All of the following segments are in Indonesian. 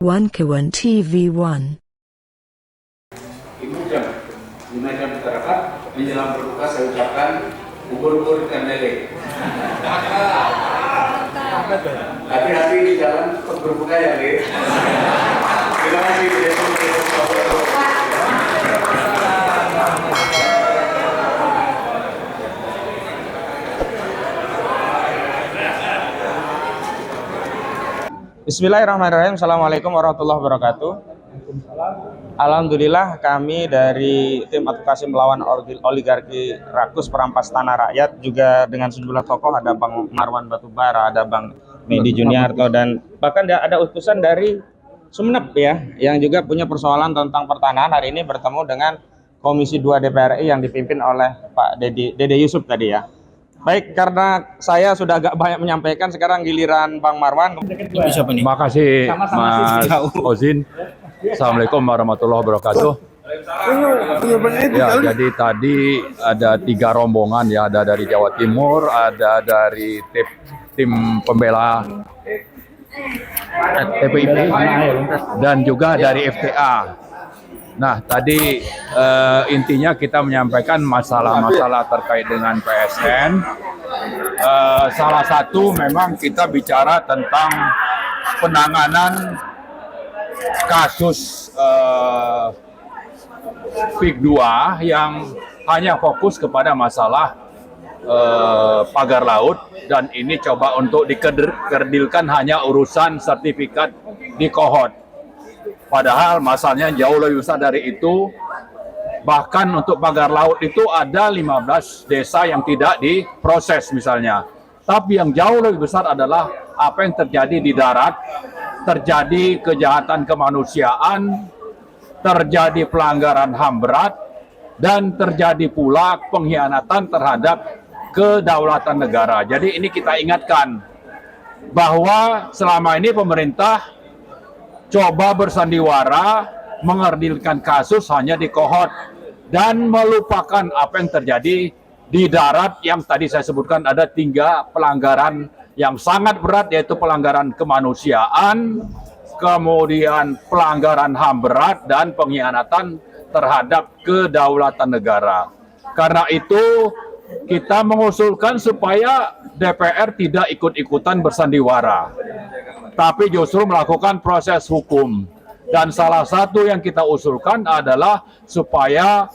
Wankawan TV1. Ibu jam dinaikkan masyarakat menjelang berbuka saya ucapkan ubur-ubur ikan lele. Hati-hati di jalan berbuka ya, Le. Terima kasih. Bismillahirrahmanirrahim. Assalamualaikum warahmatullahi wabarakatuh. Alhamdulillah kami dari tim advokasi melawan oligarki rakus perampas tanah rakyat juga dengan sejumlah tokoh, ada Bang Marwan Batubara, ada Bang Medi Juniarto, dan bahkan ada utusan dari Sumeneb ya yang juga punya persoalan tentang pertanahan. Hari ini bertemu dengan Komisi 2 DPR RI yang dipimpin oleh Pak Dede Yusuf tadi ya. Baik, karena saya sudah agak banyak menyampaikan, sekarang giliran Bang Marwan. Terima kasih Mas Ozin. Assalamualaikum warahmatullahi wabarakatuh. Ya, jadi tadi ada 3 rombongan ya, ada dari Jawa Timur, ada dari tim pembela TPIP, dan juga dari FTA. Nah, tadi intinya kita menyampaikan masalah-masalah terkait dengan PSN. Salah satu memang kita bicara tentang penanganan kasus PIK 2 yang hanya fokus kepada masalah pagar laut, dan ini coba untuk dikerdilkan hanya urusan sertifikat di Kohot. Padahal masalahnya jauh lebih besar dari itu. Bahkan untuk pagar laut itu ada 15 desa yang tidak diproses misalnya. Tapi yang jauh lebih besar adalah apa yang terjadi di darat. Terjadi kejahatan kemanusiaan, terjadi pelanggaran HAM berat, dan terjadi pula pengkhianatan terhadap kedaulatan negara. Jadi ini kita ingatkan bahwa selama ini pemerintah coba bersandiwara mengerdilkan kasus hanya di Kohot dan melupakan apa yang terjadi di darat yang tadi saya sebutkan ada 3 pelanggaran yang sangat berat, yaitu pelanggaran kemanusiaan, kemudian pelanggaran HAM berat, dan pengkhianatan terhadap kedaulatan negara. Karena itu kita mengusulkan supaya DPR tidak ikut-ikutan bersandiwara, tapi justru melakukan proses hukum. Dan salah satu yang kita usulkan adalah supaya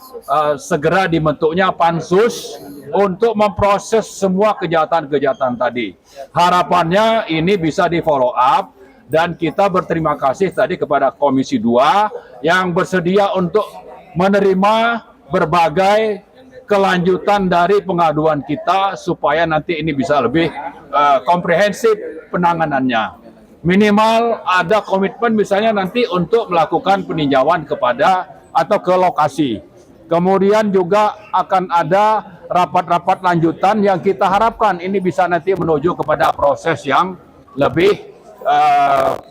segera dibentuknya pansus untuk memproses semua kejahatan-kejahatan tadi. Harapannya ini bisa di follow up, dan kita berterima kasih tadi kepada Komisi 2 yang bersedia untuk menerima berbagai kelanjutan dari pengaduan kita supaya nanti ini bisa lebih komprehensif penanganannya. Minimal ada komitmen misalnya nanti untuk melakukan peninjauan kepada atau ke lokasi. Kemudian juga akan ada rapat-rapat lanjutan yang kita harapkan ini bisa nanti menuju kepada proses yang lebih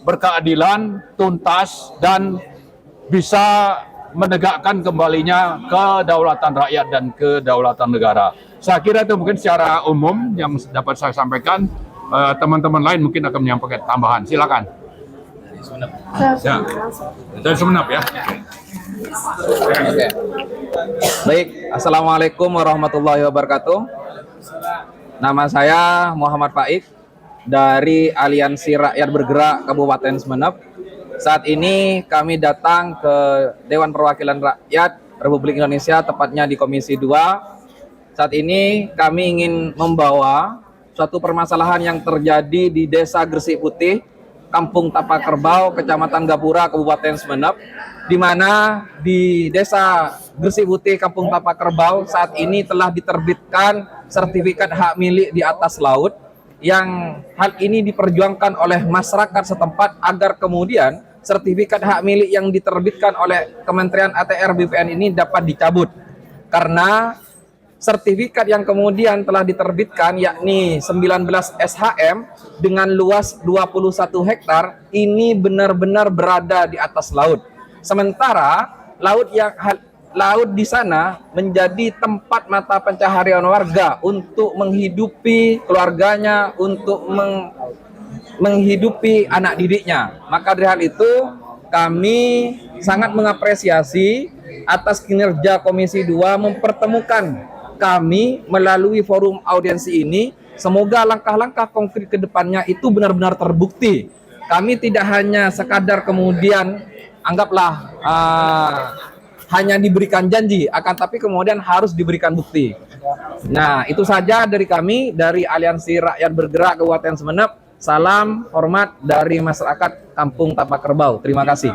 berkeadilan, tuntas, dan bisa menegakkan kembalinya kedaulatan rakyat dan kedaulatan negara. Saya kira itu mungkin secara umum yang dapat saya sampaikan. Teman-teman lain mungkin akan menyampaikan tambahan. Silakan. Ya. Dari Sumeneb ya. Oke. Baik, Assalamualaikum warahmatullahi wabarakatuh. Nama saya Muhammad Faik dari Aliansi Rakyat Bergerak Kabupaten Sumeneb. Saat ini kami datang ke Dewan Perwakilan Rakyat Republik Indonesia, tepatnya di Komisi 2. Saat ini kami ingin membawa suatu permasalahan yang terjadi di Desa Gresik Putih, Kampung Tapak Kerbau, Kecamatan Gapura, Kabupaten Sumeneb, di mana di Desa Gresik Putih, Kampung Tapak Kerbau saat ini telah diterbitkan sertifikat hak milik di atas laut, yang hal ini diperjuangkan oleh masyarakat setempat agar kemudian sertifikat hak milik yang diterbitkan oleh Kementerian ATR BPN ini dapat dicabut. Karena sertifikat yang kemudian telah diterbitkan yakni 19 SHM dengan luas 21 hektar ini benar-benar berada di atas laut. Sementara laut di sana menjadi tempat mata pencaharian warga untuk menghidupi keluarganya, untuk menghidupi anak didiknya. Maka dari hal itu kami sangat mengapresiasi atas kinerja Komisi 2 mempertemukan kami melalui forum audiensi ini. Semoga langkah-langkah konkret ke depannya itu benar-benar terbukti. Kami tidak hanya sekadar kemudian anggaplah hanya diberikan janji, akan tapi kemudian harus diberikan bukti. Nah, itu saja dari kami, dari Aliansi Rakyat Bergerak Kabupaten Sumeneb. Salam hormat dari masyarakat Kampung Tapak Kerbau. Terima kasih.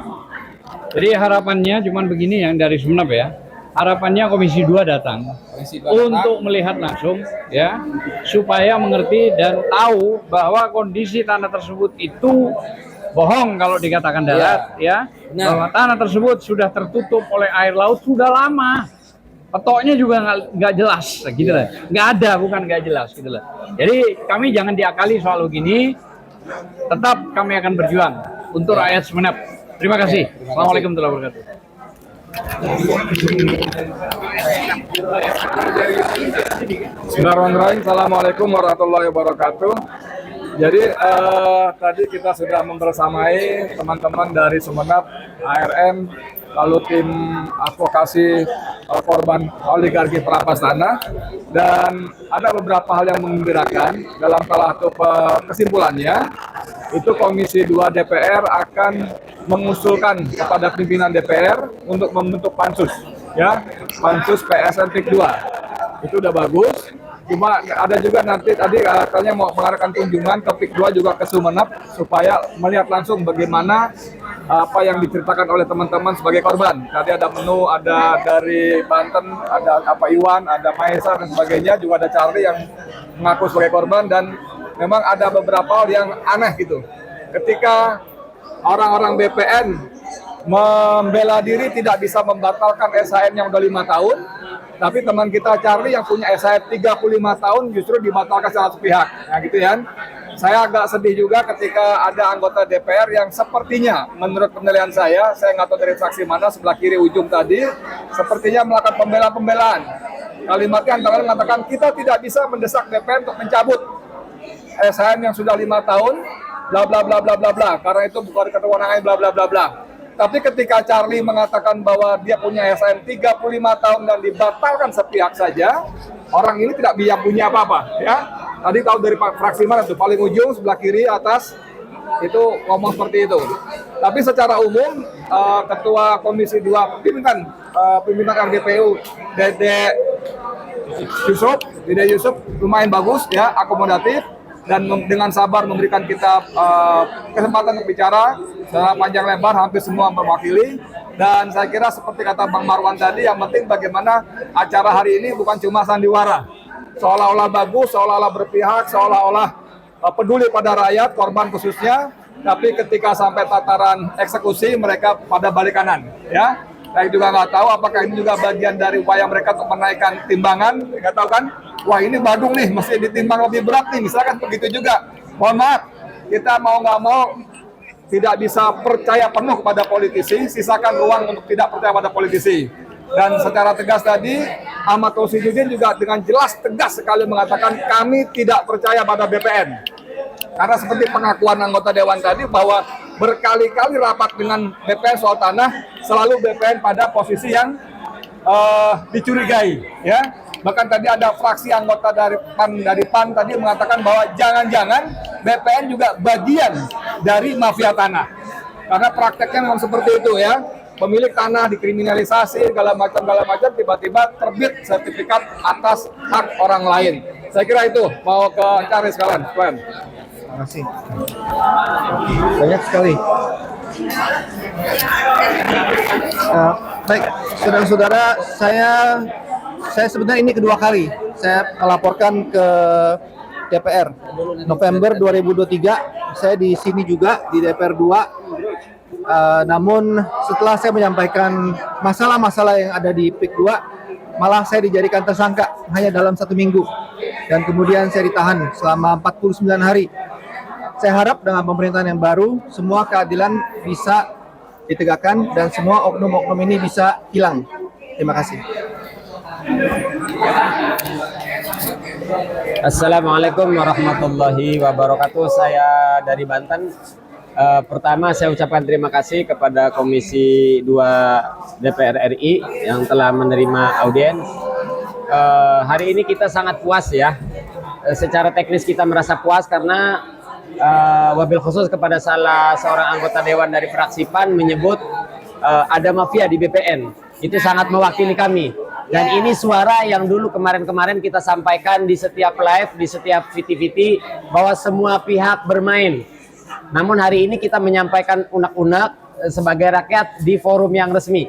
Jadi harapannya cuman begini yang dari Sumeneb ya. Harapannya Komisi 2 datang untuk melihat langsung ya, supaya mengerti dan tahu bahwa kondisi tanah tersebut itu bohong kalau dikatakan darat ya. Bahwa tanah tersebut sudah tertutup oleh air laut sudah lama. Petoknya juga nggak jelas gitu lah. Nggak ada, bukan nggak jelas gitu lah. Jadi kami jangan diakali soal begini. Tetap kami akan berjuang untuk rakyat Sumeneb. Terima kasih. Assalamualaikum warahmatullahi wabarakatuh. Bismillahirrahmanirrahim. Assalamualaikum warahmatullahi wabarakatuh. Jadi tadi kita sudah membersamai teman-teman dari Sumeneb, ARM, lalu tim advokasi korban oligarki perampas tanah, dan ada beberapa hal yang menggembirakan. Dalam salah satu kesimpulannya, itu Komisi 2 DPR akan mengusulkan kepada pimpinan DPR untuk membentuk pansus, ya, pansus PSN PIK 2. Itu udah bagus. Cuma ada juga nanti tadi katanya mau mengadakan kunjungan ke PIK 2 juga ke Sumeneb supaya melihat langsung bagaimana apa yang diceritakan oleh teman-teman sebagai korban. Tadi ada menu, ada dari Banten, ada apa Iwan, ada Maesa dan sebagainya, juga ada Charlie yang mengaku sebagai korban, dan memang ada beberapa hal yang aneh gitu. Ketika orang-orang BPN membela diri tidak bisa membatalkan SHN yang udah 5 tahun, tapi teman kita Charlie yang punya SHN 35 tahun justru dibatalkan secara sepihak. Nah gitu ya. Saya agak sedih juga ketika ada anggota DPR yang sepertinya, menurut penilaian saya nggak tahu dari fraksi mana, sebelah kiri ujung tadi, sepertinya melakukan pembelaan-pembelaan. Kalimatnya antara lain mengatakan kita tidak bisa mendesak DPR untuk mencabut SHN yang sudah 5 tahun, bla bla bla bla bla bla, karena itu bukan kewenangan bla bla bla bla. Tapi ketika Charlie mengatakan bahwa dia punya SHN 35 tahun dan dibatalkan sepihak saja, orang ini tidak bisa punya apa-apa, ya. Tadi tahu dari fraksi mana tuh, paling ujung sebelah kiri atas itu ngomong seperti itu. Tapi secara umum Ketua Komisi 2 pimpinan RDPU Dede Yusuf lumayan bagus ya, akomodatif, dan dengan sabar memberikan kita kesempatan untuk bicara secara panjang lebar, hampir semua mewakili. Dan saya kira seperti kata Bang Marwan tadi, yang penting bagaimana acara hari ini bukan cuma sandiwara, seolah-olah bagus, seolah-olah berpihak, seolah-olah peduli pada rakyat, korban khususnya, tapi ketika sampai tataran eksekusi mereka pada balik kanan, ya. Saya juga nggak tahu apakah ini juga bagian dari upaya mereka untuk menaikkan timbangan, nggak tahu kan? Wah ini Badung nih, mesti ditimbang lebih berat nih, misalkan begitu juga. Mohon maaf, kita mau nggak mau tidak bisa percaya penuh kepada politisi, sisakan ruang untuk tidak percaya pada politisi. Dan secara tegas tadi, Ahmad Rosiduddin juga dengan jelas tegas sekali mengatakan kami tidak percaya pada BPN. Karena seperti pengakuan anggota Dewan tadi bahwa berkali-kali rapat dengan BPN soal tanah, selalu BPN pada posisi yang dicurigai, ya. Bahkan tadi ada fraksi anggota dari PAN tadi mengatakan bahwa jangan-jangan BPN juga bagian dari mafia tanah. Karena prakteknya memang seperti itu, ya. Pemilik tanah dikriminalisasi, segala macam, tiba-tiba terbit sertifikat atas hak orang lain. Saya kira itu, mau ke Charlie sekalian. Terima kasih. Banyak sekali. Baik, saudara-saudara, saya sebenarnya ini kedua kali saya melaporkan ke DPR. November 2023, saya di sini juga di DPR 2. Namun setelah saya menyampaikan masalah-masalah yang ada di PIK 2, malah saya dijadikan tersangka hanya dalam 1 minggu. Dan kemudian saya ditahan selama 49 hari. Saya harap dengan pemerintahan yang baru, semua keadilan bisa ditegakkan dan semua oknum-oknum ini bisa hilang. Terima kasih. Assalamualaikum warahmatullahi wabarakatuh. Saya dari Banten. Pertama saya ucapkan terima kasih kepada Komisi 2 DPR RI yang telah menerima audiens. Hari ini kita sangat puas ya. Secara teknis kita merasa puas karena wabil khusus kepada salah seorang anggota dewan dari fraksi PAN menyebut ada mafia di BPN. Itu sangat mewakili kami. Dan ini suara yang dulu kemarin-kemarin kita sampaikan di setiap live, di setiap VT-VT bahwa semua pihak bermain. Namun hari ini kita menyampaikan unek-unek sebagai rakyat di forum yang resmi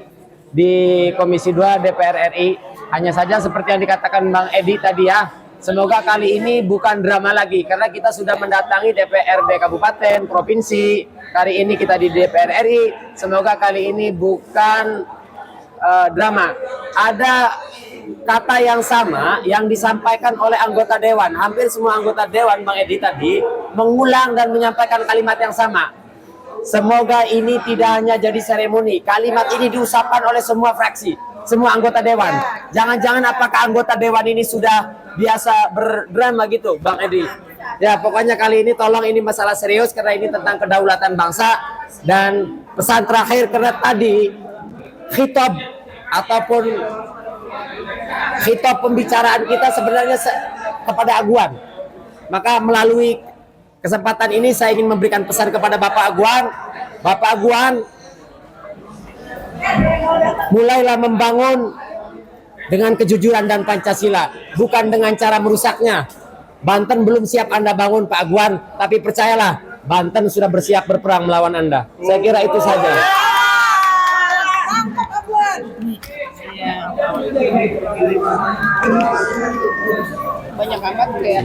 di Komisi 2 DPR RI. Hanya saja seperti yang dikatakan Bang Edi tadi ya, semoga kali ini bukan drama lagi karena kita sudah mendatangi DPRD Kabupaten, Provinsi. Hari ini kita di DPR RI. Semoga kali ini bukan drama. Ada kata yang sama yang disampaikan oleh anggota dewan. Hampir semua anggota dewan Bang Edi tadi mengulang dan menyampaikan kalimat yang sama. Semoga ini tidak hanya jadi seremoni. Kalimat ini diucapkan oleh semua fraksi, semua anggota dewan. Jangan-jangan apakah anggota dewan ini sudah biasa berdrama gitu Bang Edi? Ya pokoknya kali ini tolong ini masalah serius karena ini tentang kedaulatan bangsa. Dan pesan terakhir karena tadi khitab ataupun khitab pembicaraan kita sebenarnya kepada Aguan. Maka melalui kesempatan ini saya ingin memberikan pesan kepada Bapak Aguan. Bapak Aguan, mulailah membangun dengan kejujuran dan Pancasila, bukan dengan cara merusaknya. Banten belum siap Anda bangun Pak Aguan, tapi percayalah Banten sudah bersiap berperang melawan Anda. Saya kira itu saja. Banyak amat ya.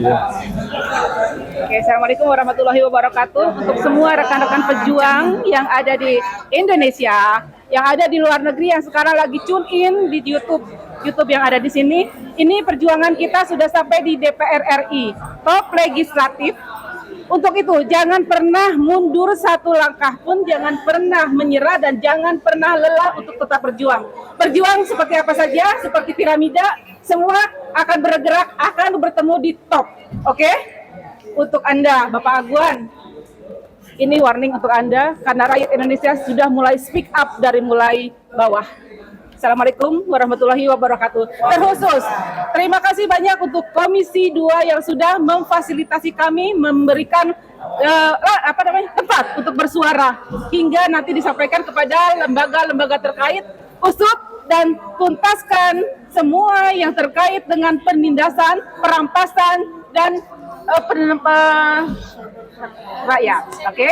Oke, assalamualaikum warahmatullahi wabarakatuh. Untuk semua rekan-rekan pejuang yang ada di Indonesia, yang ada di luar negeri, yang sekarang lagi tune in di YouTube yang ada di sini. Ini perjuangan kita sudah sampai di DPR RI, top legislatif. Untuk itu, jangan pernah mundur satu langkah pun, jangan pernah menyerah, dan jangan pernah lelah untuk tetap berjuang. Berjuang seperti apa saja, seperti piramida, semua akan bergerak, akan bertemu di top. Oke? Untuk Anda, Bapak Aguan, ini warning untuk Anda, karena rakyat Indonesia sudah mulai speak up dari mulai bawah. Assalamualaikum warahmatullahi wabarakatuh. Terkhusus, terima kasih banyak untuk Komisi 2 yang sudah memfasilitasi kami, memberikan tempat untuk bersuara hingga nanti disampaikan kepada lembaga-lembaga terkait, usut dan tuntaskan semua yang terkait dengan penindasan, perampasan dan rakyat. Oke?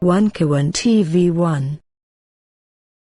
One Kawan TV 1